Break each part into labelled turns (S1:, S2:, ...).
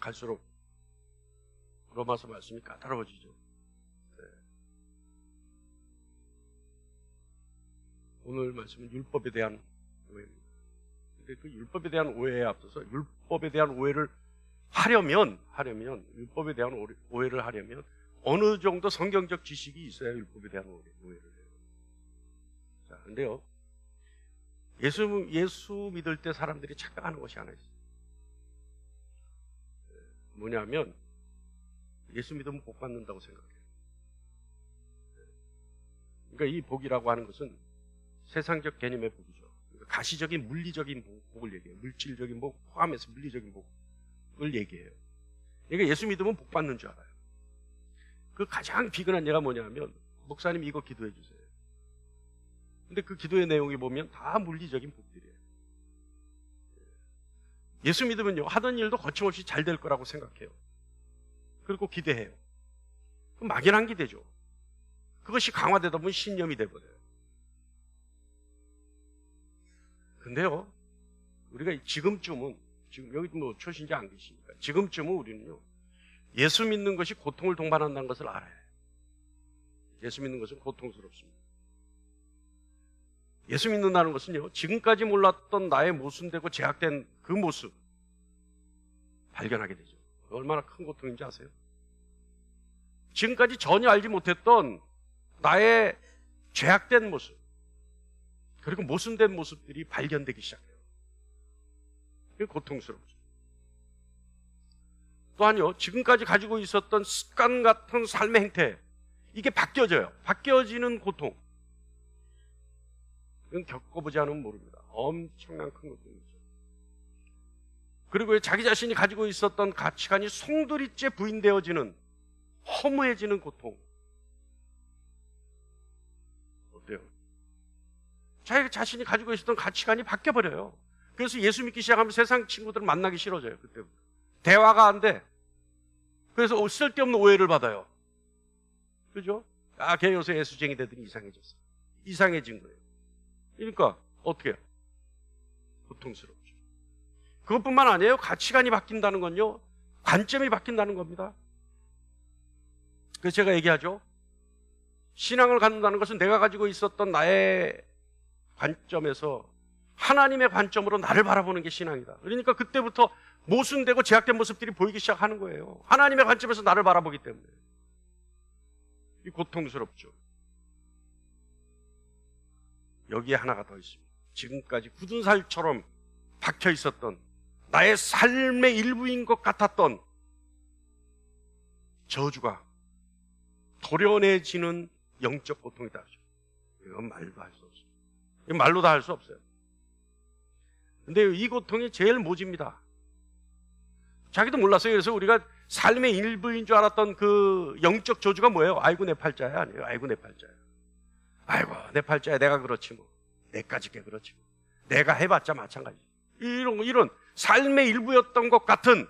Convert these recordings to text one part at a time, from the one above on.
S1: 갈수록 로마서 말씀이 까다로워지죠. 네. 오늘 말씀은 율법에 대한 오해입니다. 근데 그 율법에 대한 오해에 앞서서 율법에 대한 오해를 하려면 율법에 대한 오해를 하려면 어느 정도 성경적 지식이 있어야 율법에 대한 오해를 해요. 자, 근데요, 예수 믿을 때 사람들이 착각하는 것이 하나 있어요. 뭐냐면 예수 믿으면 복 받는다고 생각해요. 그러니까 이 복이라고 하는 것은 세상적 개념의 복이죠. 그러니까 가시적인 물리적인 복을 얘기해요. 물질적인 복 포함해서 물리적인 복을 얘기해요. 그러니까 예수 믿으면 복 받는 줄 알아요. 그 가장 비근한 예가 뭐냐면 목사님 이거 기도해 주세요. 근데 그 기도의 내용이 보면 다 물리적인 복들이에요. 예수 믿으면요, 하던 일도 거침없이 잘 될 거라고 생각해요. 그리고 기대해요. 그럼 막연한 기대죠. 그것이 강화되다 보면 신념이 돼버려요. 근데요, 우리가 지금쯤은, 지금 여기 뭐 초신자 안 계시니까, 지금쯤은 우리는요, 예수 믿는 것이 고통을 동반한다는 것을 알아요. 예수 믿는 것은 고통스럽습니다. 예수 믿는다는 것은요, 지금까지 몰랐던 나의 모순되고 제약된 그 모습 발견하게 되죠. 얼마나 큰 고통인지 아세요? 지금까지 전혀 알지 못했던 나의 죄악된 모습, 그리고 모순된 모습들이 발견되기 시작해요. 그게 고통스럽죠. 또한요, 지금까지 가지고 있었던 습관 같은 삶의 행태, 이게 바뀌어져요. 바뀌어지는 고통. 이건 겪어보지 않으면 모릅니다. 엄청난 큰 고통이죠. 그리고 자기 자신이 가지고 있었던 가치관이 송두리째 부인되어지는, 허무해지는 고통. 어때요? 자기 자신이 가지고 있었던 가치관이 바뀌어버려요. 그래서 예수 믿기 시작하면 세상 친구들을 만나기 싫어져요. 그때부터. 대화가 안 돼. 그래서 쓸데없는 오해를 받아요. 그죠? 아, 걔 요새 예수쟁이 되더니 이상해졌어. 이상해진 거예요. 그러니까 어떻게 해요? 고통스럽죠. 그것뿐만 아니에요. 가치관이 바뀐다는 건요, 관점이 바뀐다는 겁니다. 그래서 제가 얘기하죠. 신앙을 갖는다는 것은 내가 가지고 있었던 나의 관점에서 하나님의 관점으로 나를 바라보는 게 신앙이다. 그러니까 그때부터 모순되고 제약된 모습들이 보이기 시작하는 거예요. 하나님의 관점에서 나를 바라보기 때문에. 이 고통스럽죠. 여기에 하나가 더 있습니다. 지금까지 굳은 살처럼 박혀 있었던 나의 삶의 일부인 것 같았던 저주가 도려내지는 영적 고통이다. 이건 말도 할 수 없어요. 이건 말로 다 할 수 없어요. 근데 이 고통이 제일 모집니다. 자기도 몰랐어요. 그래서 우리가 삶의 일부인 줄 알았던 그 영적 저주가 뭐예요? 아이고 내 팔자야. 아니에요. 아이고 내 팔자야. 아이고 내 팔자야. 내가 그렇지 뭐. 내까지 게 그렇지 뭐. 내가 해봤자 마찬가지. 이런 삶의 일부였던 것 같은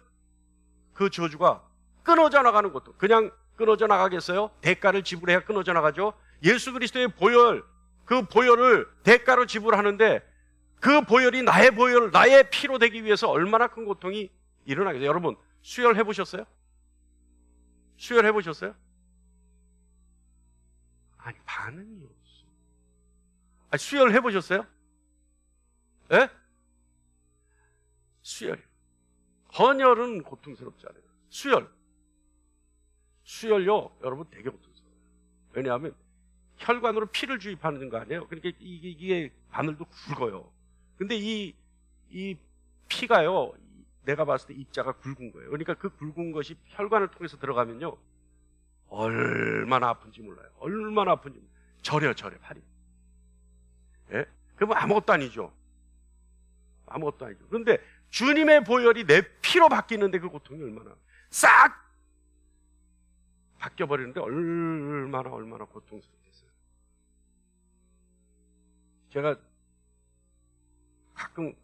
S1: 그 저주가 끊어져 나가는 것도, 그냥 끊어져 나가겠어요? 대가를 지불해야 끊어져 나가죠. 예수 그리스도의 보혈, 그 보혈을 대가로 지불하는데 그 보혈이 나의 보혈, 나의 피로 되기 위해서 얼마나 큰 고통이 일어나겠어요? 여러분 수혈 해보셨어요? 수혈 해보셨어요? 아니 반응이 없어. 아니, 수혈 해보셨어요? 예? 수혈. 헌혈은 고통스럽지 않아요. 수혈요, 여러분 되게 고통스러워요. 왜냐하면 혈관으로 피를 주입하는 거 아니에요. 그러니까 이게 바늘도 굵어요. 근데 이 피가요, 내가 봤을 때 입자가 굵은 거예요. 그러니까 그 굵은 것이 혈관을 통해서 들어가면요, 얼마나 아픈지 몰라요. 얼마나 아픈지. 저려 팔이. 예? 그럼 아무것도 아니죠. 아무것도 아니죠. 그런데 주님의 보혈이 내 피로 바뀌는데 그 고통이 얼마나 싹 바뀌어버리는데 얼마나 고통스럽겠어요. 제가 가끔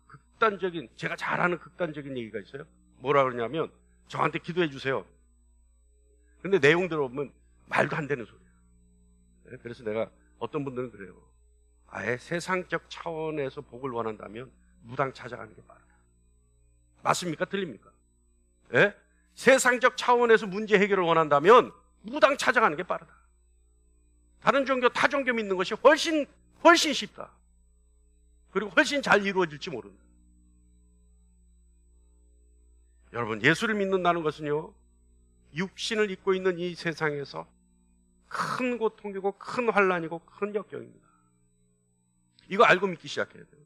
S1: 제가 잘 아는 극단적인 얘기가 있어요. 뭐라 그러냐면, 저한테 기도해 주세요. 근데 내용 들어보면 말도 안 되는 소리예요. 그래서 내가, 어떤 분들은 그래요. 아예 세상적 차원에서 복을 원한다면 무당 찾아가는 게 맞다. 맞습니까? 틀립니까? 예? 세상적 차원에서 문제 해결을 원한다면 무당 찾아가는 게 빠르다. 다른 종교, 타 종교 믿는 것이 훨씬 쉽다. 그리고 훨씬 잘 이루어질지 모른다. 여러분, 예수를 믿는다는 것은요, 육신을 입고 있는 이 세상에서 큰 고통이고 큰 환난이고 큰 역경입니다. 이거 알고 믿기 시작해야 돼요.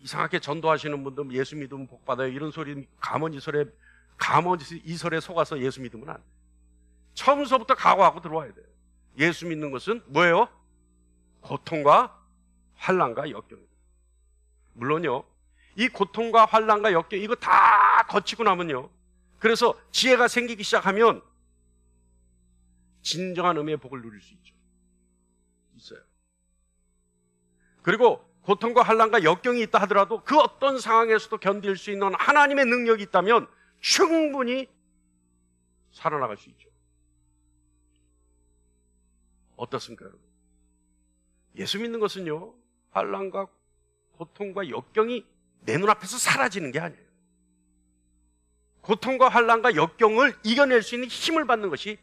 S1: 이상하게 전도하시는 분들 예수 믿으면 복 받아요 이런 소리 감언 이설에 속아서 예수 믿으면 안 돼요. 처음서부터 각오하고 들어와야 돼요. 예수 믿는 것은 뭐예요? 고통과 환난과 역경입니다. 물론요, 이 고통과 환난과 역경 이거 다 거치고 나면요, 그래서 지혜가 생기기 시작하면 진정한 의미의 복을 누릴 수 있어요. 그리고 고통과 환난과 역경이 있다 하더라도 그 어떤 상황에서도 견딜 수 있는 하나님의 능력이 있다면 충분히 살아나갈 수 있죠. 어떻습니까, 여러분? 예수 믿는 것은요, 환난과 고통과 역경이 내 눈앞에서 사라지는 게 아니에요. 고통과 환난과 역경을 이겨낼 수 있는 힘을 받는 것이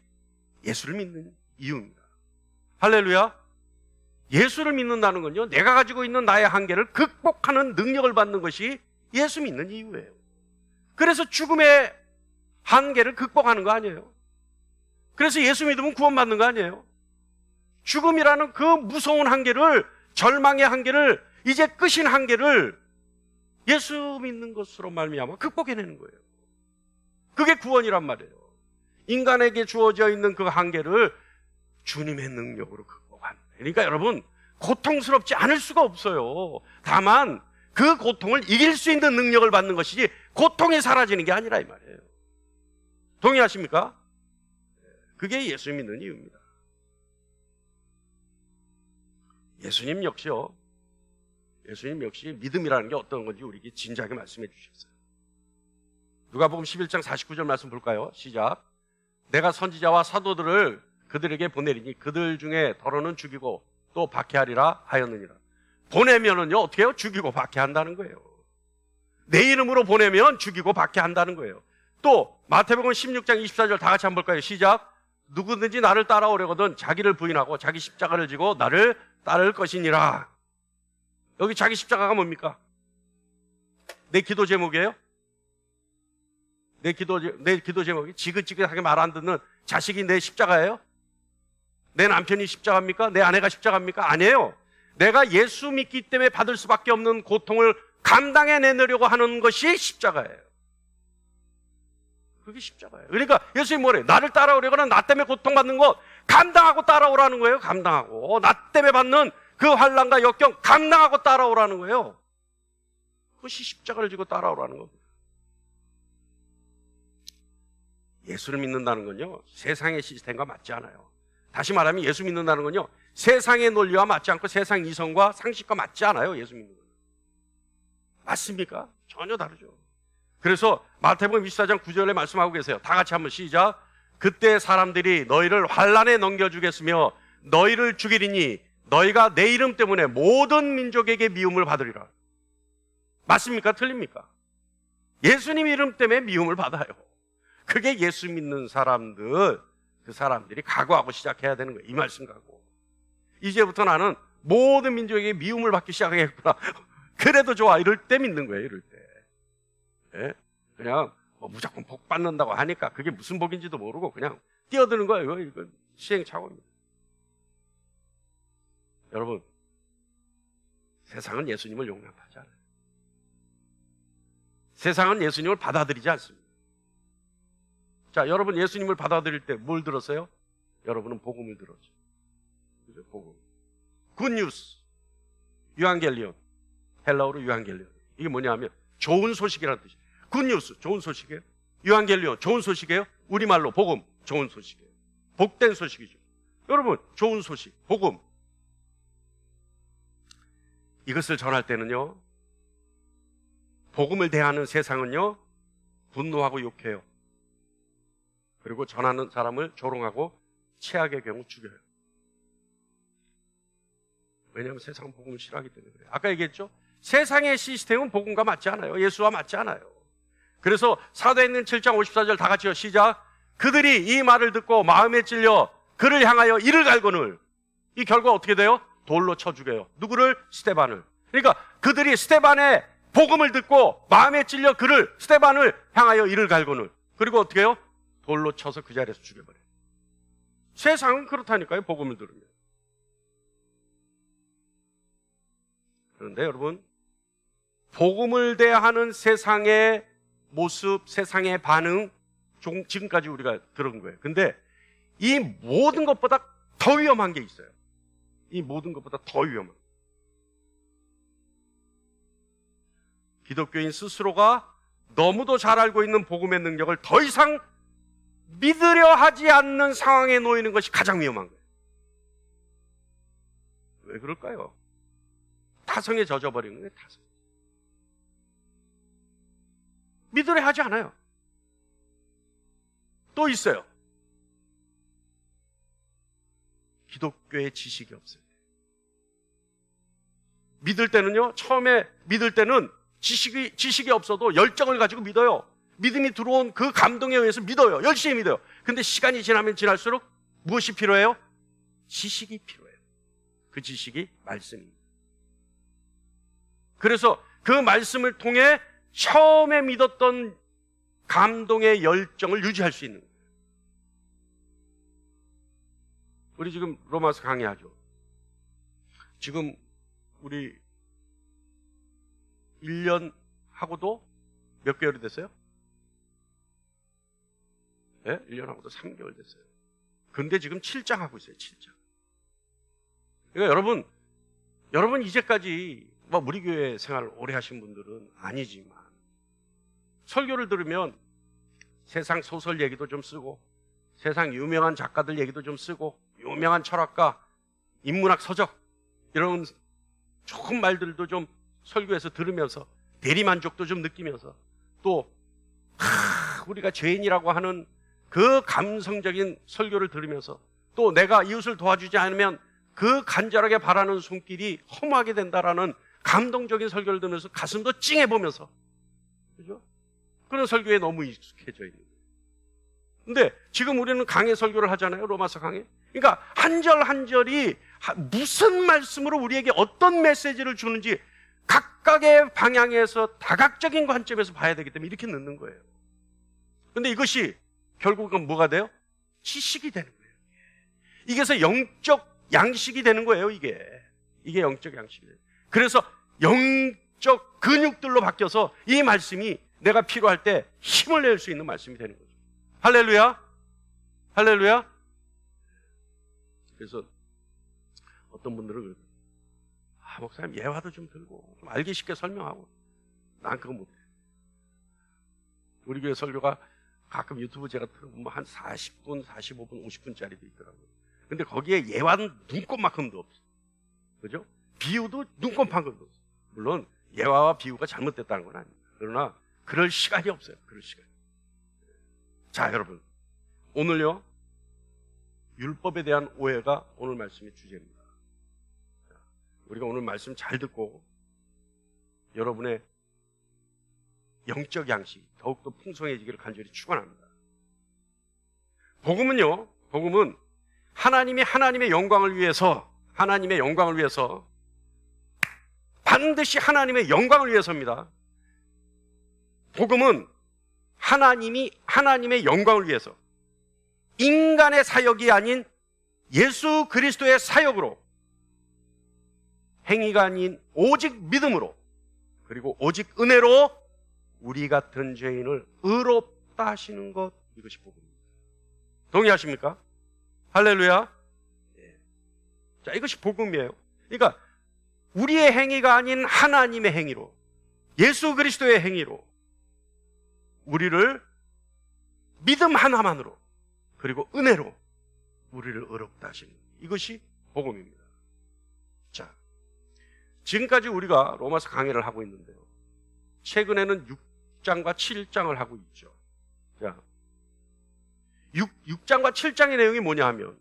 S1: 예수를 믿는 이유입니다. 할렐루야. 예수를 믿는다는 건요, 내가 가지고 있는 나의 한계를 극복하는 능력을 받는 것이 예수 믿는 이유예요. 그래서 죽음의 한계를 극복하는 거 아니에요. 그래서 예수 믿으면 구원받는 거 아니에요. 죽음이라는 그 무서운 한계를, 절망의 한계를, 이제 끝인 한계를 예수 믿는 것으로 말미암아 극복해내는 거예요. 그게 구원이란 말이에요. 인간에게 주어져 있는 그 한계를 주님의 능력으로 극복하는. 그러니까 여러분, 고통스럽지 않을 수가 없어요. 다만 그 고통을 이길 수 있는 능력을 받는 것이지 고통이 사라지는 게 아니라 이 말이에요. 동의하십니까? 그게 예수 믿는 이유입니다. 예수님 역시 믿음이라는 게 어떤 건지 우리에게 진지하게 말씀해 주셨어요. 누가복음 11장 49절 말씀 볼까요? 시작. 내가 선지자와 사도들을 그들에게 보내리니 그들 중에 더러는 죽이고 또 박해하리라 하였느니라. 보내면은요, 어떻게 해요? 죽이고 박해한다는 거예요. 내 이름으로 보내면 죽이고 박해한다는 거예요. 또 마태복음 16장 24절 다 같이 한번 볼까요? 시작. 누구든지 나를 따라오려거든 자기를 부인하고 자기 십자가를 지고 나를 따를 것이니라. 여기 자기 십자가가 뭡니까? 내 기도 제목이에요? 내 기도 제목이 지긋지긋하게 말 안 듣는 자식이 내 십자가예요? 내 남편이 십자가입니까? 내 아내가 십자가입니까? 아니에요. 내가 예수 믿기 때문에 받을 수밖에 없는 고통을 감당해내려고 하는 것이 십자가예요. 그게 십자가예요. 그러니까 예수님이 뭐래요? 나를 따라오려거나 나 때문에 고통받는 것 감당하고 따라오라는 거예요. 감당하고. 나 때문에 받는 그 환난과 역경 감당하고 따라오라는 거예요. 그것이 십자가를 지고 따라오라는 겁니다. 예수를 믿는다는 건요, 세상의 시스템과 맞지 않아요. 다시 말하면 예수 믿는다는 건요, 세상의 논리와 맞지 않고 세상 이성과 상식과 맞지 않아요. 예수 믿는 건. 맞습니까? 전혀 다르죠. 그래서 마태복음 24장 9절에 말씀하고 계세요. 다 같이 한번 시작. 그때 사람들이 너희를 환난에 넘겨주겠으며 너희를 죽이리니 너희가 내 이름 때문에 모든 민족에게 미움을 받으리라. 맞습니까? 틀립니까? 예수님 이름 때문에 미움을 받아요. 그게 예수 믿는 사람들, 그 사람들이 각오하고 시작해야 되는 거예요. 이 말씀 각오. 이제부터 나는 모든 민족에게 미움을 받기 시작하겠구나. 그래도 좋아. 이럴 때 믿는 거예요. 이럴 때. 예? 그냥 무조건 복 받는다고 하니까 그게 무슨 복인지도 모르고 그냥 뛰어드는 거예요. 이거 시행착오입니다. 여러분, 세상은 예수님을 용납하지 않아요. 세상은 예수님을 받아들이지 않습니다. 자, 여러분 예수님을 받아들일 때 뭘 들었어요? 여러분은 복음을 들었죠. 그죠? 복음. 굿뉴스. 유앙겔리온. 헬라어로 유앙겔리온. 이게 뭐냐 하면 좋은 소식이라는 뜻이에요. 굿뉴스. 좋은 소식이에요. 유앙겔리온. 좋은 소식이에요. 우리말로 복음. 좋은 소식이에요. 복된 소식이죠. 여러분, 좋은 소식. 복음. 이것을 전할 때는요, 복음을 대하는 세상은요, 분노하고 욕해요. 그리고 전하는 사람을 조롱하고 최악의 경우 죽여요. 왜냐하면 세상은 복음을 싫어하기 때문에 그래요. 아까 얘기했죠? 세상의 시스템은 복음과 맞지 않아요. 예수와 맞지 않아요. 그래서 사도행전 7장 54절 다 같이요. 시작. 그들이 이 말을 듣고 마음에 찔려 그를 향하여 이를 갈거늘. 이 결과 어떻게 돼요? 돌로 쳐 죽여요. 누구를? 스데반을. 그러니까 그들이 스데반의 복음을 듣고 마음에 찔려 그를, 스데반을 향하여 이를 갈거늘. 그리고 어떻게 해요? 돌로 쳐서 그 자리에서 죽여버려요. 세상은 그렇다니까요. 복음을 들으면. 그런데 여러분, 복음을 대하는 세상의 모습, 세상의 반응, 지금까지 우리가 들은 거예요. 근데 이 모든 것보다 더 위험한 게 있어요. 이 모든 것보다 더 위험한. 기독교인 스스로가 너무도 잘 알고 있는 복음의 능력을 더 이상 믿으려 하지 않는 상황에 놓이는 것이 가장 위험한 거예요. 왜 그럴까요? 타성에 젖어버리는 거예요. 타성. 믿으려 하지 않아요. 또 있어요. 기독교의 지식이 없어요. 믿을 때는요, 처음에 믿을 때는 지식이 없어도 열정을 가지고 믿어요. 믿음이 들어온 그 감동에 의해서 믿어요. 열심히 믿어요. 근데 시간이 지나면 지날수록 무엇이 필요해요? 지식이 필요해요. 그 지식이 말씀입니다. 그래서 그 말씀을 통해 처음에 믿었던 감동의 열정을 유지할 수 있는 거예요. 우리 지금 로마서 강의하죠. 지금 우리 1년 하고도 몇 개월이 됐어요? 네? 1년 하고도 3개월 됐어요. 근데 지금 7장 하고 있어요. 7장. 그러니까 여러분 이제까지 우리 교회 생활을 오래 하신 분들은 아니지만 설교를 들으면 세상 소설 얘기도 좀 쓰고 세상 유명한 작가들 얘기도 좀 쓰고 유명한 철학가, 인문학 서적 이런 좋은 말들도 좀 설교에서 들으면서 대리만족도 좀 느끼면서 또 우리가 죄인이라고 하는 그 감성적인 설교를 들으면서 또 내가 이웃을 도와주지 않으면 그 간절하게 바라는 손길이 허무하게 된다라는 감동적인 설교를 들으면서 가슴도 찡해보면서, 그죠? 그런 설교에 너무 익숙해져 있는 거예요. 근데 지금 우리는 강해 설교를 하잖아요. 로마서 강해. 그러니까 한 절 한 절이 무슨 말씀으로 우리에게 어떤 메시지를 주는지 각각의 방향에서 다각적인 관점에서 봐야 되기 때문에 이렇게 넣는 거예요. 근데 이것이 결국은 뭐가 돼요? 지식이 되는 거예요. 이게서 영적 양식이 되는 거예요. 이게 영적 양식이 돼요. 그래서 영적 근육들로 바뀌어서 이 말씀이 내가 필요할 때 힘을 낼 수 있는 말씀이 되는 거죠. 할렐루야. 할렐루야. 그래서 어떤 분들은 그래요. 목사님 예화도 좀 들고 좀 알기 쉽게 설명하고. 난 그거 못해. 우리 교회 설교가 가끔 유튜브 제가 틀어보면 한 40분, 45분, 50분짜리도 있더라고요. 근데 거기에 예화는 눈꼽만큼도 없어. 그죠? 비유도 눈꼽만큼도 없어. 물론 예화와 비유가 잘못됐다는 건 아닙니다. 그러나 그럴 시간이 없어요. 그럴 시간이. 자, 여러분, 오늘요 율법에 대한 오해가 오늘 말씀의 주제입니다. 우리가 오늘 말씀 잘 듣고 여러분의 영적 양식 더욱더 풍성해지기를 간절히 축원합니다. 복음은 하나님이 하나님의 영광을 위해서 반드시 하나님의 영광을 위해서입니다. 복음은 하나님이 하나님의 영광을 위해서 인간의 사역이 아닌 예수 그리스도의 사역으로 행위가 아닌 오직 믿음으로 그리고 오직 은혜로 우리 같은 죄인을 의롭다 하시는 것, 이것이 복음입니다. 동의하십니까? 할렐루야. 자, 이것이 복음이에요. 그러니까 우리의 행위가 아닌 하나님의 행위로, 예수 그리스도의 행위로 우리를 믿음 하나만으로 그리고 은혜로 우리를 의롭다 하시는 것, 이것이 복음입니다. 자, 지금까지 우리가 로마서 강해를 하고 있는데요, 최근에는 6장과 7장을 하고 있죠. 자, 6장과 7장의 내용이 뭐냐 하면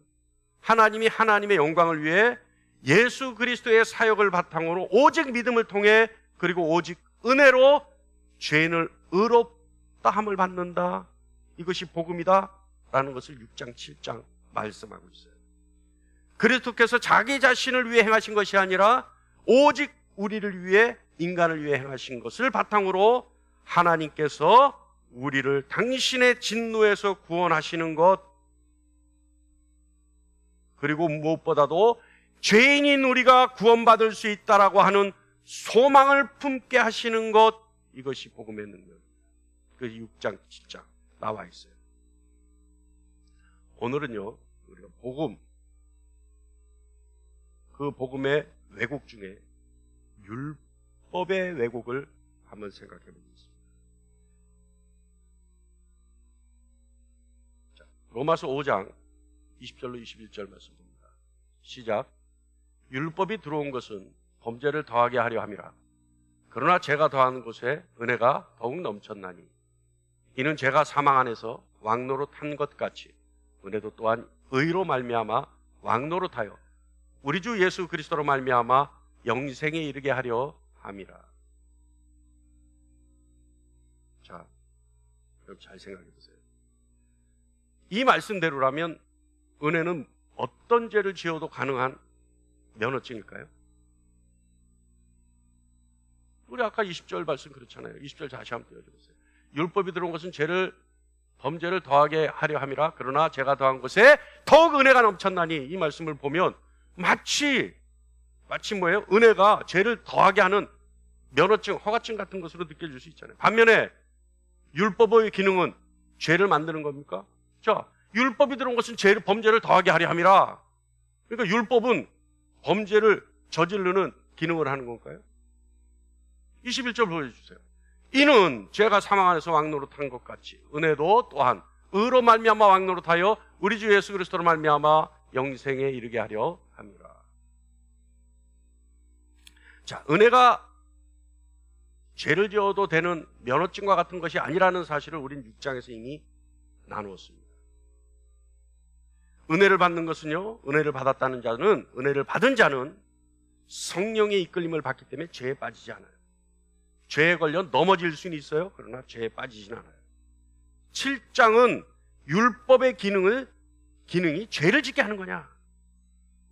S1: 하나님이 하나님의 영광을 위해 예수 그리스도의 사역을 바탕으로 오직 믿음을 통해 그리고 오직 은혜로 죄인을 의롭다 어떠함을 받는다. 이것이 복음이다 라는 것을 6장 7장 말씀하고 있어요. 그리스도께서 자기 자신을 위해 행하신 것이 아니라 오직 우리를 위해, 인간을 위해 행하신 것을 바탕으로 하나님께서 우리를 당신의 진노에서 구원하시는 것, 그리고 무엇보다도 죄인인 우리가 구원받을 수 있다라고 하는 소망을 품게 하시는 것, 이것이 복음의 능력. 그 6장 7장 나와 있어요. 오늘은요, 우리가 복음, 그 복음의 왜곡 중에 율법의 왜곡을 한번 생각해 보겠습니다. 자, 로마서 5장 20절로 21절 말씀 봅니다. 시작. 율법이 들어온 것은 범죄를 더하게 하려 함이라. 그러나 죄가 더하는 곳에 은혜가 더욱 넘쳤나니 이는 죄가 사망 안에서 왕노릇한 것 같이 은혜도 또한 의로 말미암아 왕노릇하여 우리 주 예수 그리스도로 말미암아 영생에 이르게 하려 함이라. 자, 여러분 잘 생각해 보세요. 이 말씀대로라면 은혜는 어떤 죄를 지어도 가능한 면허증일까요? 우리 아까 20절 말씀 그렇잖아요. 20절 다시 한번 띄워주세요. 율법이 들어온 것은 범죄를 더하게 하려 함이라. 그러나 죄가 더한 것에 더욱 은혜가 넘쳤나니, 이 말씀을 보면 마치 뭐예요? 은혜가 죄를 더하게 하는 면허증, 허가증 같은 것으로 느껴질 수 있잖아요. 반면에 율법의 기능은 죄를 만드는 겁니까? 자, 율법이 들어온 것은 범죄를 더하게 하려 함이라. 그러니까 율법은 범죄를 저지르는 기능을 하는 건가요? 21절 보여주세요. 이는 죄가 사망 안에서 왕노릇한 것 같이 은혜도 또한 의로 말미암아 왕노릇하여 우리 주 예수 그리스도로 말미암아 영생에 이르게 하려 함이라. 자, 은혜가 죄를 지어도 되는 면허증과 같은 것이 아니라는 사실을 우린 6장에서 이미 나누었습니다. 은혜를 받는 것은요, 은혜를 받았다는 자는, 은혜를 받은 자는 성령의 이끌림을 받기 때문에 죄에 빠지지 않아요. 죄에 걸려 넘어질 수는 있어요. 그러나 죄에 빠지진 않아요. 7장은 율법의 기능이 죄를 짓게 하는 거냐?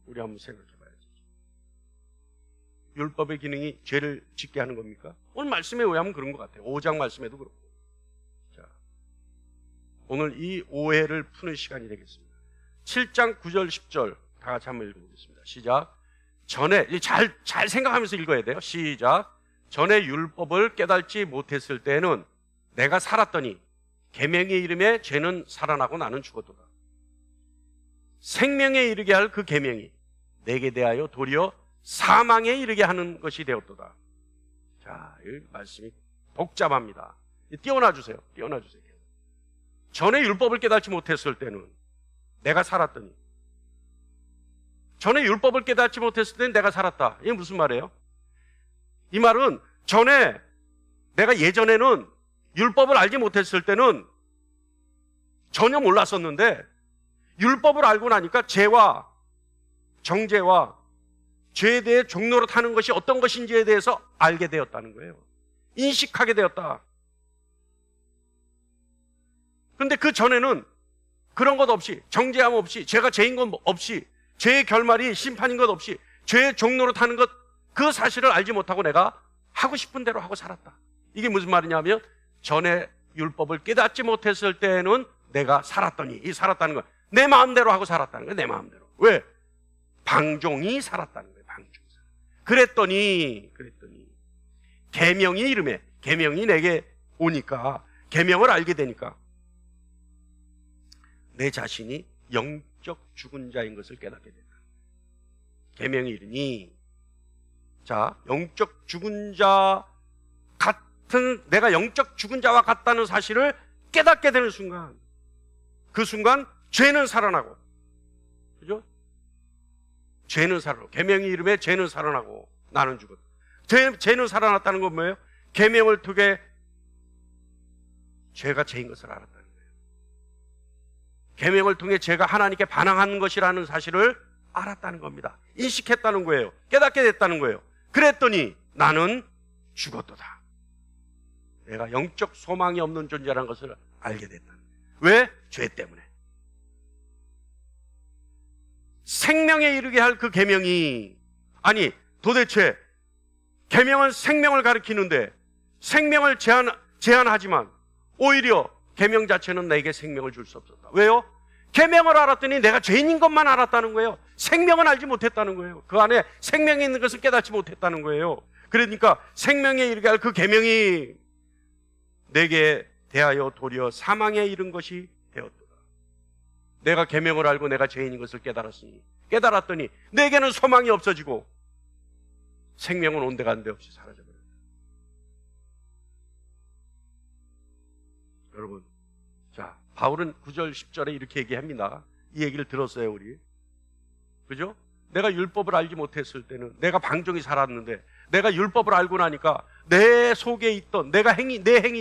S1: 우리 한번 생각해 봐야죠. 율법의 기능이 죄를 짓게 하는 겁니까? 오늘 말씀에 의하면 그런 것 같아요. 5장 말씀에도 그렇고. 자, 오늘 이 오해를 푸는 시간이 되겠습니다. 7장 9절 10절 다 같이 한번 읽어보겠습니다. 시작. 전에 잘 생각하면서 읽어야 돼요. 시작. 전에 율법을 깨닫지 못했을 때는 내가 살았더니 계명의 이름에 죄는 살아나고 나는 죽었도다. 생명에 이르게 할 그 계명이 내게 대하여 도리어 사망에 이르게 하는 것이 되었도다. 자, 이 말씀이 복잡합니다. 띄워놔주세요. 전에 율법을 깨닫지 못했을 때는 내가 살았더니, 전에 율법을 깨닫지 못했을 때는 내가 살았다. 이게 무슨 말이에요? 이 말은 전에 내가 예전에는 율법을 알지 못했을 때는 전혀 몰랐었는데 율법을 알고 나니까 죄와 정죄와 죄에 대해 종노릇하는 것이 어떤 것인지에 대해서 알게 되었다는 거예요. 인식하게 되었다. 그런데 그 전에는 그런 것 없이, 정죄함 없이, 죄가 죄인 것 없이, 죄의 결말이 심판인 것 없이, 죄의 종노릇하는 것, 그 사실을 알지 못하고 내가 하고 싶은 대로 하고 살았다. 이게 무슨 말이냐면 전에 율법을 깨닫지 못했을 때는 내가 살았더니, 이 살았다는 건 내 마음대로 하고 살았다는 거예요. 내 마음대로. 왜? 방종이 살았다는 거예요. 방종이. 그랬더니 계명이 이름에, 계명이 내게 오니까, 계명을 알게 되니까 내 자신이 영적 죽은 자인 것을 깨닫게 된다. 계명이 이르니, 자, 영적 죽은 자 같은, 내가 영적 죽은 자와 같다는 사실을 깨닫게 되는 순간, 그 순간 죄는 살아나고, 그죠? 죄는 살아나고, 계명의 이름에 죄는 살아나고 나는 죽었다. 죄는 살아났다는 건 뭐예요? 계명을 통해 죄가 죄인 것을 알았다는 거예요. 계명을 통해 죄가 하나님께 반항하는 것이라는 사실을 알았다는 겁니다. 인식했다는 거예요. 깨닫게 됐다는 거예요. 그랬더니 나는 죽었도다. 내가 영적 소망이 없는 존재라는 것을 알게 됐다. 왜? 죄 때문에. 생명에 이르게 할 그 계명이, 아니 도대체 계명은 생명을 가리키는데 생명을 제한하지만 오히려 계명 자체는 내게 생명을 줄 수 없었다. 왜요? 계명을 알았더니 내가 죄인인 것만 알았다는 거예요. 생명은 알지 못했다는 거예요. 그 안에 생명이 있는 것을 깨닫지 못했다는 거예요. 그러니까 생명에 이르게 할 그 계명이 내게 대하여 도리어 사망에 이른 것이 되었더라. 내가 계명을 알고 내가 죄인인 것을 깨달았더니 내게는 소망이 없어지고 생명은 온데간데 없이 사라져버렸다. 여러분, 자, 바울은 9절 10절에 이렇게 얘기합니다. 이 얘기를 들었어요, 우리. 그죠? 내가 율법을 알지 못했을 때는 내가 방종이 살았는데 내가 율법을 알고 나니까 내 속에 있던 내 행위,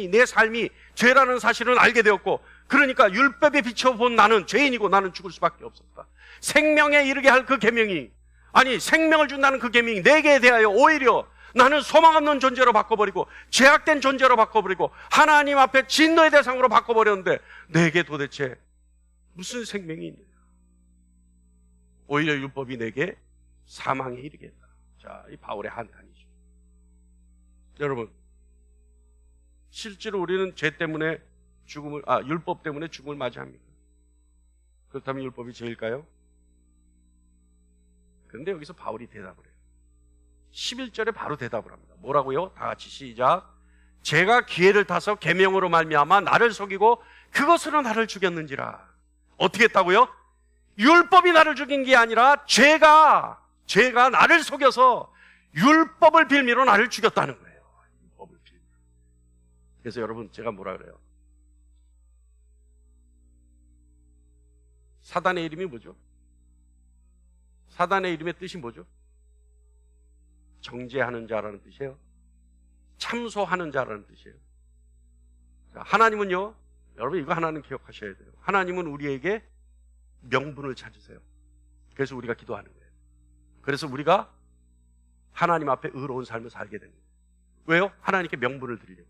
S1: 내 삶이 죄라는 사실을 알게 되었고, 그러니까 율법에 비춰본 나는 죄인이고 나는 죽을 수밖에 없었다. 생명에 이르게 할 그 계명이, 아니 생명을 준다는 그 계명이 내게 대하여 오히려 나는 소망 없는 존재로 바꿔버리고 죄악된 존재로 바꿔버리고 하나님 앞에 진노의 대상으로 바꿔버렸는데 내게 도대체 무슨 생명이 있느냐. 오히려 율법이 내게 사망에 이르게 했다. 자, 이 바울의 한탄이죠. 여러분, 실제로 우리는 죄 때문에 율법 때문에 죽음을 맞이합니까? 그렇다면 율법이 죄일까요? 그런데 여기서 바울이 대답을 해요. 11절에 바로 대답을 합니다. 뭐라고요? 다 같이 시작. 제가 기회를 타서 계명으로 말미암아 나를 속이고 그것으로 나를 죽였는지라. 어떻게 했다고요? 율법이 나를 죽인 게 아니라 죄가 나를 속여서 율법을 빌미로 나를 죽였다는 거예요. 율법을 빌미로. 그래서 여러분, 제가 뭐라 그래요? 사단의 이름이 뭐죠? 사단의 이름의 뜻이 뭐죠? 정죄하는 자라는 뜻이에요. 참소하는 자라는 뜻이에요. 하나님은요, 여러분 이거 하나는 기억하셔야 돼요. 하나님은 우리에게 명분을 찾으세요. 그래서 우리가 기도하는 거예요. 그래서 우리가 하나님 앞에 의로운 삶을 살게 됩니다. 왜요? 하나님께 명분을 드리려고.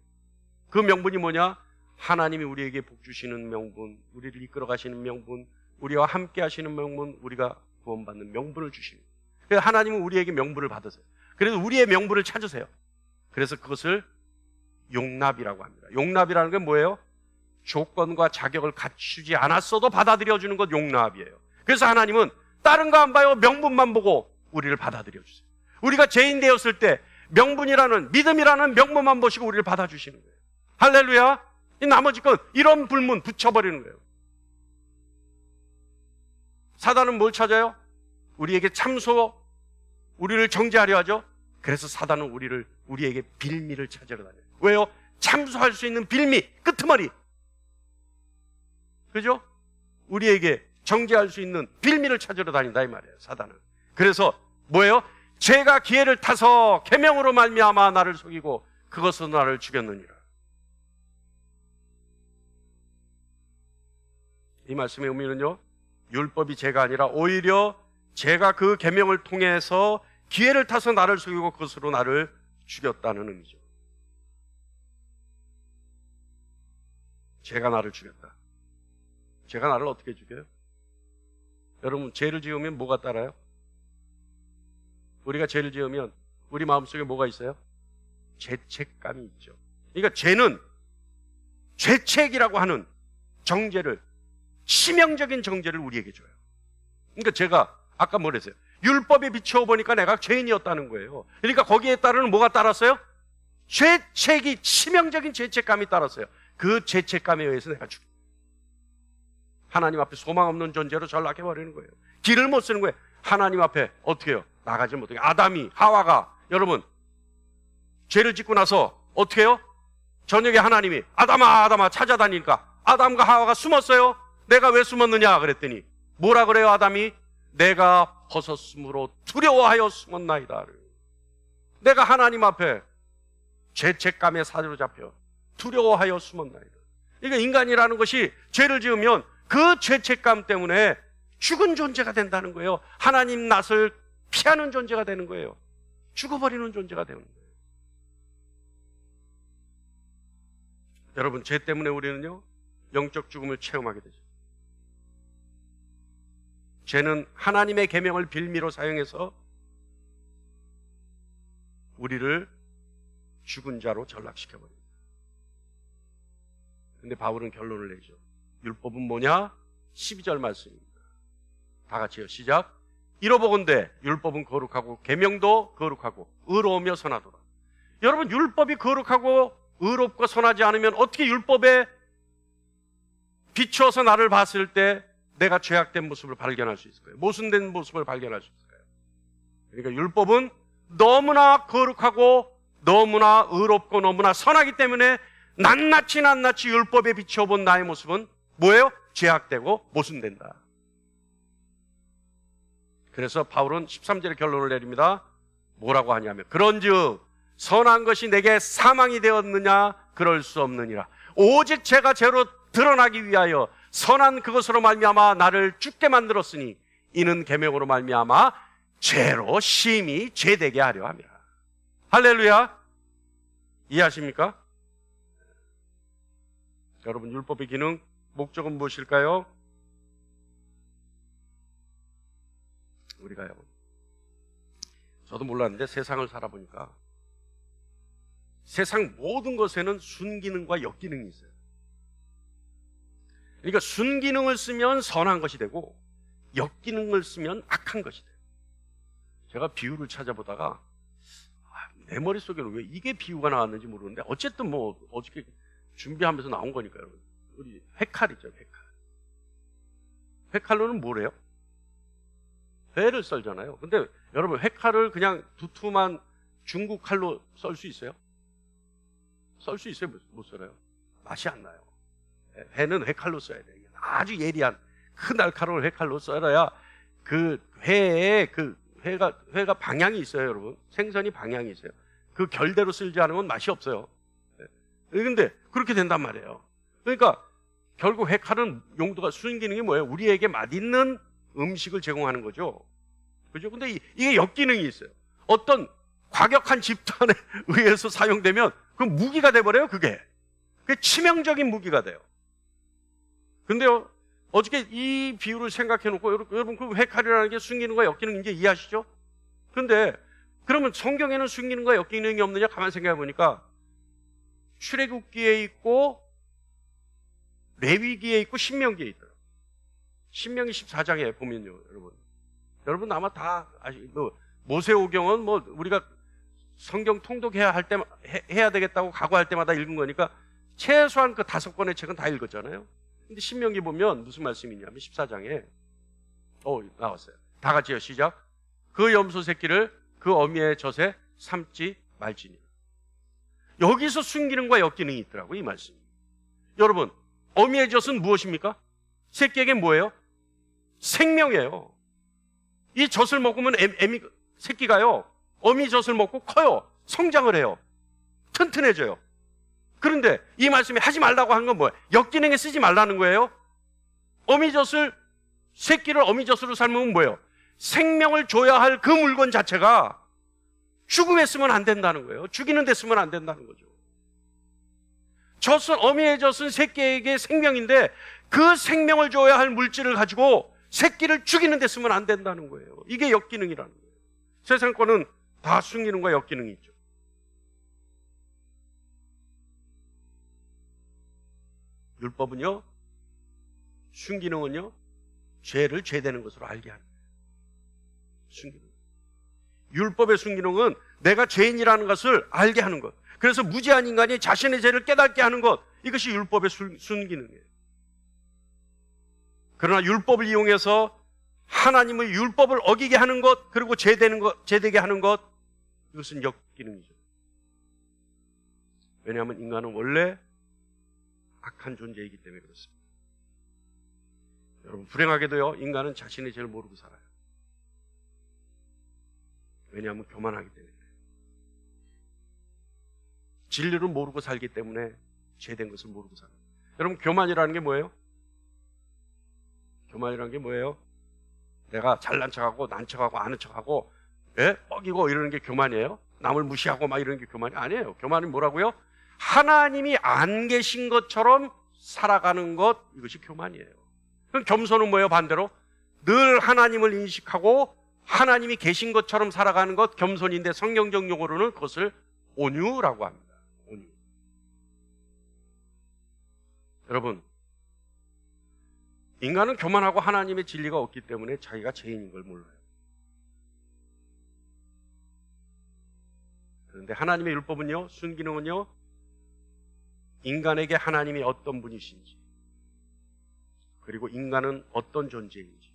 S1: 그 명분이 뭐냐? 하나님이 우리에게 복 주시는 명분, 우리를 이끌어 가시는 명분, 우리와 함께 하시는 명분, 우리가 구원받는 명분을 주시는 거예요. 그래서 하나님은 우리에게 명분을 받으세요. 그래서 우리의 명분을 찾으세요. 그래서 그것을 용납이라고 합니다. 용납이라는 게 뭐예요? 조건과 자격을 갖추지 않았어도 받아들여주는 것 용납이에요. 그래서 하나님은 다른 거 안 봐요. 명분만 보고 우리를 받아들여 주세요. 우리가 죄인 되었을 때 명분이라는, 믿음이라는 명분만 보시고 우리를 받아주시는 거예요. 할렐루야. 이 나머지 건 이런 불문 붙여버리는 거예요. 사단은 뭘 찾아요? 우리에게 우리를 정죄하려 하죠. 그래서 사단은 우리에게 빌미를 찾으러 다녀요. 왜요? 참소할 수 있는 빌미, 끄트머리. 그죠? 우리에게 정죄할 수 있는 빌미를 찾으러 다닌다 이 말이에요, 사단은. 그래서 뭐예요? 죄가 기회를 타서 계명으로 말미암아 나를 속이고 그것으로 나를 죽였느니라. 이 말씀의 의미는요, 율법이 죄가 아니라 오히려 죄가 그 계명을 통해서 기회를 타서 나를 속이고 그것으로 나를 죽였다는 의미죠. 죄가 나를 죽였다. 죄가 나를 어떻게 죽여요? 여러분, 죄를 지으면 뭐가 따라요? 우리가 죄를 지으면 우리 마음속에 뭐가 있어요? 죄책감이 있죠. 그러니까 죄는 죄책이라고 하는 정죄를, 치명적인 정죄를 우리에게 줘요. 그러니까 제가 아까 뭐랬어요? 율법에 비춰보니까 내가 죄인이었다는 거예요. 그러니까 거기에 따르는 뭐가 따랐어요? 죄책이, 치명적인 죄책감이 따랐어요. 그 죄책감에 의해서 내가 죽어요. 하나님 앞에 소망 없는 존재로 전락해버리는 거예요. 길을 못 쓰는 거예요. 하나님 앞에 어떻게 해요? 나가지 못하게. 아담이, 하와가, 여러분 죄를 짓고 나서 어떻게 해요? 저녁에 하나님이 아담아 찾아다니니까 아담과 하와가 숨었어요. 내가 왜 숨었느냐 그랬더니 뭐라 그래요? 아담이 내가 벗었으므로 두려워하여 숨었나이다. 내가 하나님 앞에 죄책감에 사로잡혀 두려워하여 숨었나이다. 그러니까 인간이라는 것이 죄를 지으면 그 죄책감 때문에 죽은 존재가 된다는 거예요. 하나님 낯을 피하는 존재가 되는 거예요. 죽어버리는 존재가 되는 거예요. 여러분, 죄 때문에 우리는요, 영적 죽음을 체험하게 되죠. 죄는 하나님의 계명을 빌미로 사용해서 우리를 죽은 자로 전락시켜버립니다. 근데 바울은 결론을 내죠. 율법은 뭐냐? 12절 말씀입니다. 다 같이요. 시작. 이로보건대 율법은 거룩하고 계명도 거룩하고 의로우며 선하도다. 여러분, 율법이 거룩하고 의롭고 선하지 않으면 어떻게 율법에 비추어서 나를 봤을 때 내가 죄악된 모습을 발견할 수 있을까요? 모순된 모습을 발견할 수 있을까요? 그러니까 율법은 너무나 거룩하고 너무나 의롭고 너무나 선하기 때문에 낱낱이 율법에 비춰본 나의 모습은 뭐예요? 죄악되고 모순된다. 그래서 바울은 13절에 결론을 내립니다. 뭐라고 하냐면, 그런즉 선한 것이 내게 사망이 되었느냐? 그럴 수 없느니라. 오직 죄가 죄로 드러나기 위하여 선한 그것으로 말미암아 나를 죽게 만들었으니 이는 계명으로 말미암아 죄로 심히 죄되게 하려 함이라. 할렐루야. 이해하십니까? 여러분, 율법의 기능, 목적은 무엇일까요? 우리가요, 저도 몰랐는데 세상을 살아보니까 세상 모든 것에는 순기능과 역기능이 있어요. 그러니까 순기능을 쓰면 선한 것이 되고 역기능을 쓰면 악한 것이 돼요. 제가 비유를 찾아보다가 내 머릿속에는 왜 이게 비유가 나왔는지 모르는데, 어쨌든 뭐 어저께 준비하면서 나온 거니까요. 여러분, 우리 회칼 있죠, 회칼. 회칼로는 뭐래요? 회를 썰잖아요. 근데 여러분, 회칼을 그냥 두툼한 중국 칼로 썰 수 있어요? 썰 수 있어요? 못 썰어요? 맛이 안 나요. 회는 회칼로 써야 돼요. 아주 예리한 큰 날카로운 회칼로 썰어야 그 회에 회가 방향이 있어요, 여러분. 생선이 방향이 있어요. 그 결대로 썰지 않으면 맛이 없어요. 그런데 그렇게 된단 말이에요. 그러니까 결국 회칼은 용도가, 순기능이 뭐예요? 우리에게 맛있는 음식을 제공하는 거죠. 그죠? 근데 이게 역기능이 있어요. 어떤 과격한 집단에 의해서 사용되면 그 무기가 돼버려요, 그게. 그게 치명적인 무기가 돼요. 근데요, 어저께 이 비유를 생각해 놓고, 여러분, 그 회칼이라는 게 순기능과 역기능 이제 이해하시죠? 근데 그러면 성경에는 순기능과 역기능이 없느냐? 가만 생각해 보니까 출애굽기에 있고 레위기에 있고 신명기에 있더라고요. 신명기 14장에 보면요, 여러분 아마 다 모세오경은 뭐 우리가 성경 통독해야 할 때 해야 되겠다고 각오할 때마다 읽은 거니까 최소한 그 5권의 책은 다 읽었잖아요. 근데 신명기 보면 무슨 말씀이냐면 14장에 나왔어요. 다 같이요, 시작. 그 염소 새끼를 그 어미의 젖에 삶지 말지니. 여기서 순기능과 역기능이 있더라고요, 이 말씀이. 여러분, 어미의 젖은 무엇입니까? 새끼에게 뭐예요? 생명이에요. 이 젖을 먹으면 새끼가요, 어미 젖을 먹고 커요. 성장을 해요. 튼튼해져요. 그런데 이 말씀에 하지 말라고 하는 건 뭐예요? 역기능에 쓰지 말라는 거예요. 새끼를 어미 젖으로 삶으면 뭐예요? 생명을 줘야 할 그 물건 자체가 죽음에 쓰면 안 된다는 거예요. 죽이는 데 쓰면 안 된다는 거죠. 어미의 젖은 새끼에게 생명인데 그 생명을 줘야 할 물질을 가지고 새끼를 죽이는 데 쓰면 안 된다는 거예요. 이게 역기능이라는 거예요. 세상 거는 다 순기능과 역기능이 있죠. 율법은요, 순기능은요, 죄를 죄되는 것으로 알게 하는 거예요. 순기능. 율법의 순기능은 내가 죄인이라는 것을 알게 하는 것. 그래서 무지한 인간이 자신의 죄를 깨닫게 하는 것. 이것이 율법의 순기능이에요. 그러나 율법을 이용해서 하나님의 율법을 어기게 하는 것, 그리고 죄되게 하는 것, 이것은 역기능이죠. 왜냐하면 인간은 원래 악한 존재이기 때문에 그렇습니다. 여러분, 불행하게도요, 인간은 자신의 죄를 모르고 살아요. 왜냐하면 교만하기 때문에. 진리를 모르고 살기 때문에 죄된 것을 모르고 살아요. 여러분, 교만이라는 게 뭐예요? 교만이라는 게 뭐예요? 내가 잘난 척하고 난 척하고 아는 척하고 뻐기고 이러는 게 교만이에요? 남을 무시하고 막 이러는 게 교만이 아니에요. 교만은 뭐라고요? 하나님이 안 계신 것처럼 살아가는 것, 이것이 교만이에요. 그럼 겸손은 뭐예요? 반대로 늘 하나님을 인식하고 하나님이 계신 것처럼 살아가는 것, 겸손인데 성경적 용어로는 그것을 온유라고 합니다. 온유. 여러분, 인간은 교만하고 하나님의 진리가 없기 때문에 자기가 죄인인 걸 몰라요. 그런데 하나님의 율법은요, 순기능은요, 인간에게 하나님이 어떤 분이신지, 그리고 인간은 어떤 존재인지,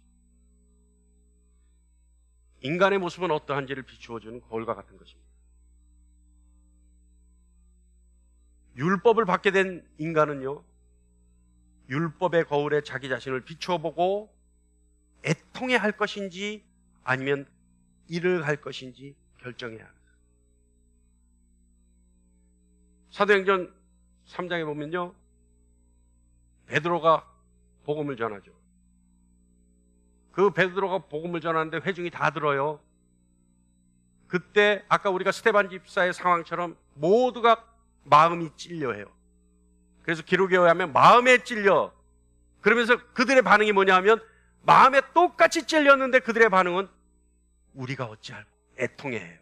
S1: 인간의 모습은 어떠한지를 비추어주는 거울과 같은 것입니다. 율법을 받게 된 인간은요, 율법의 거울에 자기 자신을 비추어보고 애통해야 할 것인지 아니면 이를 갈 것인지 결정해야 합니다. 사도행전 3장에 보면요, 베드로가 복음을 전하죠. 그 베드로가 복음을 전하는데 회중이 다 들어요. 그때 아까 우리가 스데반 집사의 상황처럼 모두가 마음이 찔려해요. 그래서 기록에 의하면 마음에 찔려. 그러면서 그들의 반응이 뭐냐 하면 마음에 똑같이 찔렸는데 그들의 반응은 우리가 어찌할꼬 애통해해요.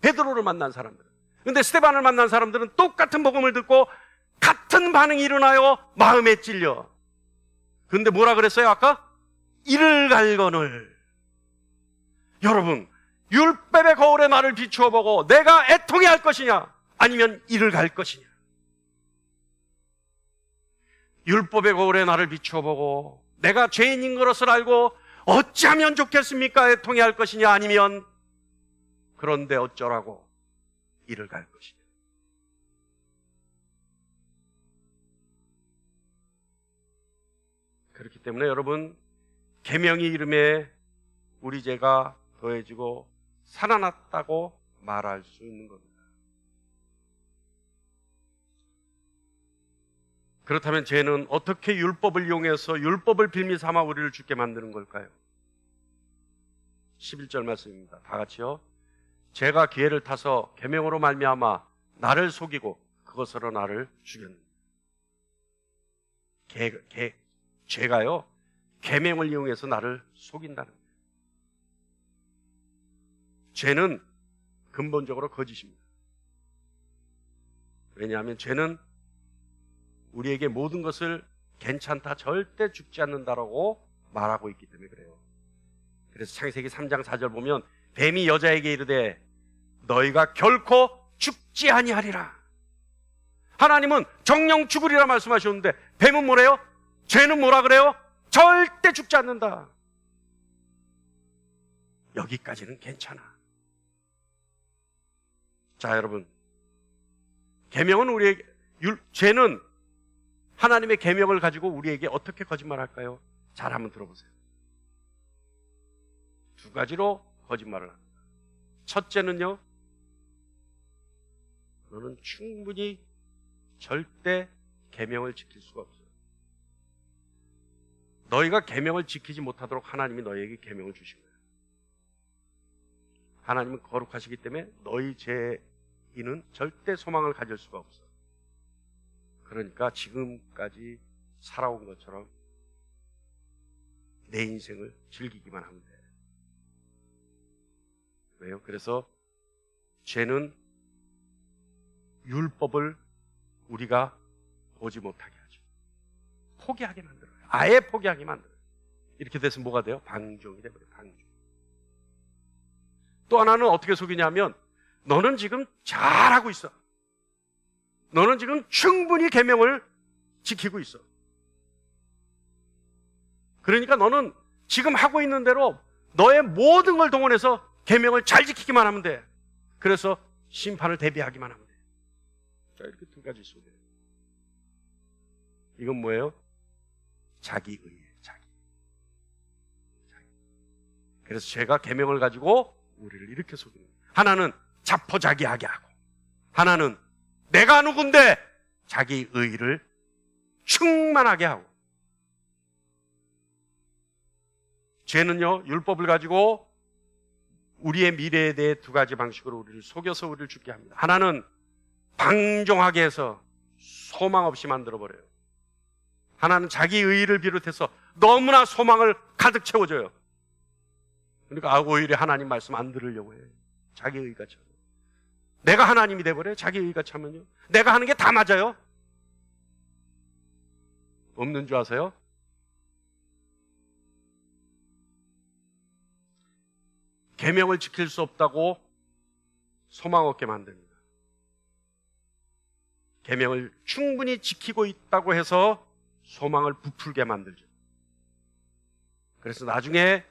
S1: 베드로를 만난 사람들은. 근데 스데반을 만난 사람들은 똑같은 복음을 듣고 같은 반응이 일어나요. 마음에 찔려. 근데 뭐라 그랬어요 아까? 이를 갈거늘. 여러분, 율법의 거울에 나를 비추어 보고 내가 애통해 할 것이냐 아니면 이를 갈 것이냐. 율법의 거울에 나를 비추어 보고 내가 죄인인 것을 알고 어찌하면 좋겠습니까? 애통해 할 것이냐 아니면 그런데 어쩌라고 이를 갈 것이냐. 그렇기 때문에 여러분, 계명의 이름에 우리 죄가 더해지고 살아났다고 말할 수 있는 겁니다. 그렇다면 죄는 어떻게 율법을 이용해서 율법을 빌미 삼아 우리를 죽게 만드는 걸까요? 11절 말씀입니다. 다 같이요. 죄가 기회를 타서 계명으로 말미암아 나를 속이고 그것으로 나를 죽였느니라. 죄가요, 계명을 이용해서 나를 속인다는 거예요. 죄는 근본적으로 거짓입니다. 왜냐하면 죄는 우리에게 모든 것을 괜찮다, 절대 죽지 않는다라고 말하고 있기 때문에 그래요. 그래서 창세기 3장 4절 보면 뱀이 여자에게 이르되 너희가 결코 죽지 아니하리라. 하나님은 정령 죽으리라 말씀하셨는데 뱀은 뭐래요? 죄는 뭐라 그래요? 절대 죽지 않는다. 여기까지는 괜찮아. 자, 여러분, 계명은 우리에게, 죄는 하나님의 계명을 가지고 우리에게 어떻게 거짓말할까요? 잘 한번 들어보세요. 두 가지로 거짓말을 합니다. 첫째는요, 너는 충분히 절대 계명을 지킬 수가 없어요. 너희가 계명을 지키지 못하도록 하나님이 너희에게 계명을 주신 거예요. 하나님은 거룩하시기 때문에 너희 죄인은 절대 소망을 가질 수가 없어. 그러니까 지금까지 살아온 것처럼 내 인생을 즐기기만 하면 돼. 왜요? 그래서 죄는 율법을 우리가 보지 못하게 하죠. 포기하게 만들어요. 아예 포기하게 만들어요. 이렇게 돼서 뭐가 돼요? 방종이 돼버려요. 방종. 또 하나는 어떻게 속이냐면 너는 지금 잘하고 있어. 너는 지금 충분히 계명을 지키고 있어. 그러니까 너는 지금 하고 있는 대로 너의 모든 걸 동원해서 계명을 잘 지키기만 하면 돼. 그래서 심판을 대비하기만 하면 돼. 자, 이렇게 두 가지 속여요. 이건 뭐예요? 자기의예요. 자기. 그래서 죄가 계명을 가지고 우리를 이렇게 속이는 거예요. 하나는 자포자기하게 하고, 하나는 내가 누군데 자기 의를 충만하게 하고. 죄는요, 율법을 가지고 우리의 미래에 대해 두 가지 방식으로 우리를 속여서 우리를 죽게 합니다. 하나는 방종하게 해서 소망 없이 만들어버려요. 하나는 자기 의의를 비롯해서 너무나 소망을 가득 채워줘요. 그러니까 오히려 하나님 말씀 안 들으려고 해요. 자기 의의가 참. 내가 하나님이 돼버려요. 자기 의의가 차면요. 내가 하는 게 다 맞아요. 없는 줄 아세요? 계명을 지킬 수 없다고 소망 없게 만듭니다. 계명을 충분히 지키고 있다고 해서 소망을 부풀게 만들죠. 그래서 나중에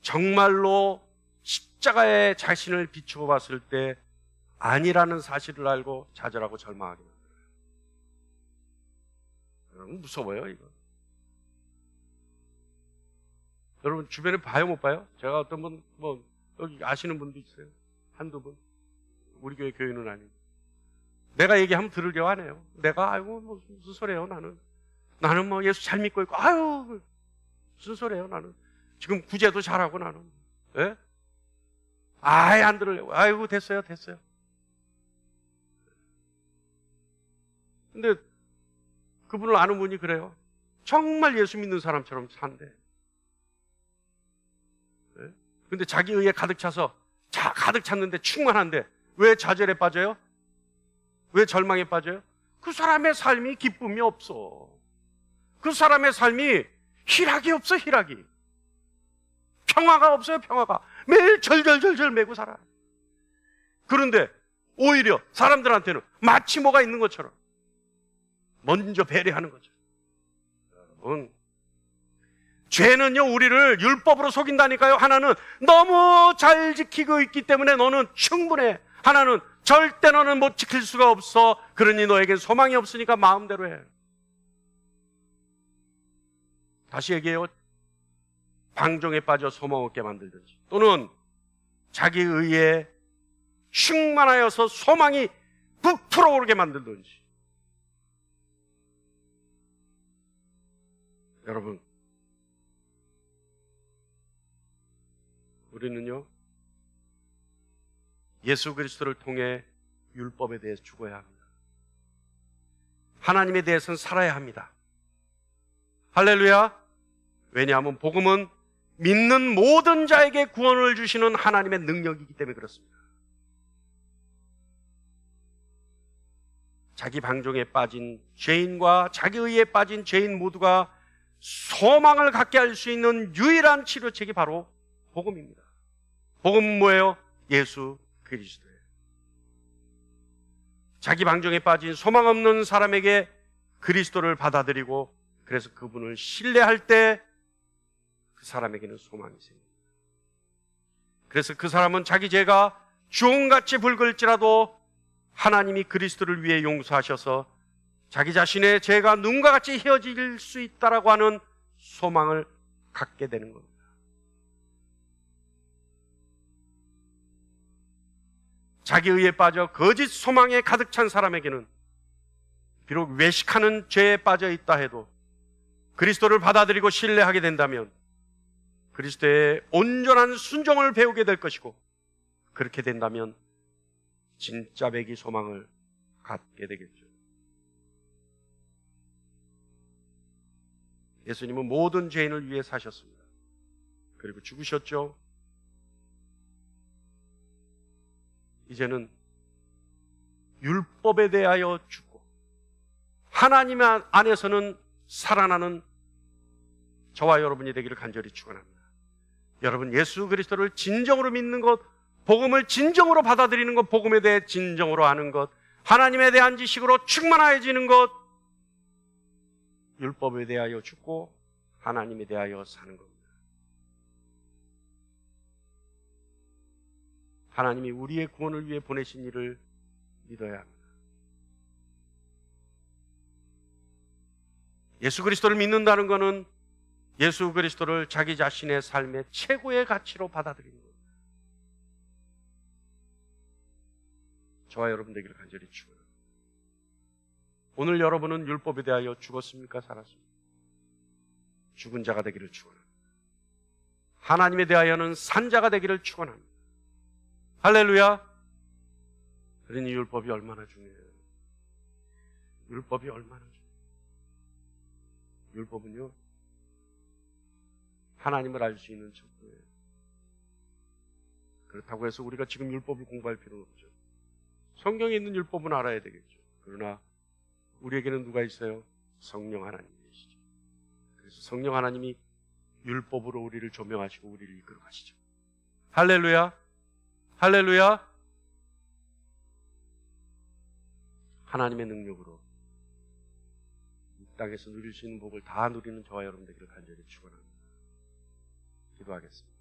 S1: 정말로 십자가에 자신을 비추어 봤을 때 아니라는 사실을 알고 좌절하고 절망하게 만들어요. 여러분 무서워요 이거. 여러분 주변에 봐요 못 봐요? 제가 어떤 분 뭐 여기 아시는 분도 있어요. 한두 분. 우리 교회 교인은 아니고. 내가 얘기하면 들으려고 하네요. 내가 아이고 뭐 무슨 소리예요 나는 뭐 예수 잘 믿고 있고 아유 무슨 소리예요 나는. 지금 구제도 잘하고 나는. 예? 아예 안 들으려고. 아이고 됐어요. 근데 그분을 아는 분이 그래요. 정말 예수 믿는 사람처럼 산대. 예? 근데 자기 의에 가득 차서 가득 찼는데 충만한데 왜 좌절에 빠져요? 왜 절망에 빠져요? 그 사람의 삶이 기쁨이 없어. 그 사람의 삶이 희락이 없어. 희락이. 평화가 없어요. 평화가. 매일 절절절절 매고 살아. 그런데 오히려 사람들한테는 마치 뭐가 있는 것처럼 먼저 배려하는 거죠. 여러분, 죄는요 우리를 율법으로 속인다니까요. 하나는 너무 잘 지키고 있기 때문에 너는 충분해. 하나는 절대 너는 못 지킬 수가 없어. 그러니 너에겐 소망이 없으니까 마음대로 해. 다시 얘기해요. 방종에 빠져 소망 없게 만들든지 또는 자기 의에 충만하여서 소망이 부풀어 오르게 만들든지. 여러분, 우리는요 예수 그리스도를 통해 율법에 대해 죽어야 합니다. 하나님에 대해서는 살아야 합니다. 할렐루야. 왜냐하면 복음은 믿는 모든 자에게 구원을 주시는 하나님의 능력이기 때문에 그렇습니다. 자기 방종에 빠진 죄인과 자기 의에 빠진 죄인 모두가 소망을 갖게 할 수 있는 유일한 치료책이 바로 복음입니다. 복음은 뭐예요? 예수 그리스도예요. 자기 방종에 빠진 소망 없는 사람에게 그리스도를 받아들이고 그래서 그분을 신뢰할 때 그 사람에게는 소망이 생깁니다. 그래서 그 사람은 자기 죄가 주홍같이 붉을지라도 하나님이 그리스도를 위해 용서하셔서 자기 자신의 죄가 눈과 같이 헤어질 수 있다라고 하는 소망을 갖게 되는 겁니다. 자기 의에 빠져 거짓 소망에 가득 찬 사람에게는 비록 외식하는 죄에 빠져 있다 해도 그리스도를 받아들이고 신뢰하게 된다면 그리스도의 온전한 순종을 배우게 될 것이고 그렇게 된다면 진짜 배기 소망을 갖게 되겠죠. 예수님은 모든 죄인을 위해 사셨습니다. 그리고 죽으셨죠. 이제는 율법에 대하여 죽고 하나님 안에서는 살아나는 저와 여러분이 되기를 간절히 축원합니다. 여러분 예수 그리스도를 진정으로 믿는 것, 복음을 진정으로 받아들이는 것, 복음에 대해 진정으로 아는 것, 하나님에 대한 지식으로 충만해지는 것, 율법에 대하여 죽고 하나님에 대하여 사는 겁니다. 하나님이 우리의 구원을 위해 보내신 일을 믿어야 합니다. 예수 그리스도를 믿는다는 것은 예수 그리스도를 자기 자신의 삶의 최고의 가치로 받아들이는 겁니다. 저와 여러분 되기를 간절히 축원합니다. 오늘 여러분은 율법에 대하여 죽었습니까? 살았습니까? 죽은 자가 되기를 축원합니다. 하나님에 대하여는 산 자가 되기를 축원합니다. 할렐루야. 그러니 율법이 얼마나 중요해요. 율법이 얼마나 중요해요. 율법은요, 하나님을 알 수 있는 척도예요. 그렇다고 해서 우리가 지금 율법을 공부할 필요는 없죠. 성경에 있는 율법은 알아야 되겠죠. 그러나 우리에게는 누가 있어요? 성령 하나님이 계시죠. 그래서 성령 하나님이 율법으로 우리를 조명하시고 우리를 이끌어 가시죠. 할렐루야! 할렐루야! 하나님의 능력으로 이 땅에서 누릴 수 있는 복을 다 누리는 저와 여러분 되기를 간절히 축원합니다. 기도하겠습니다.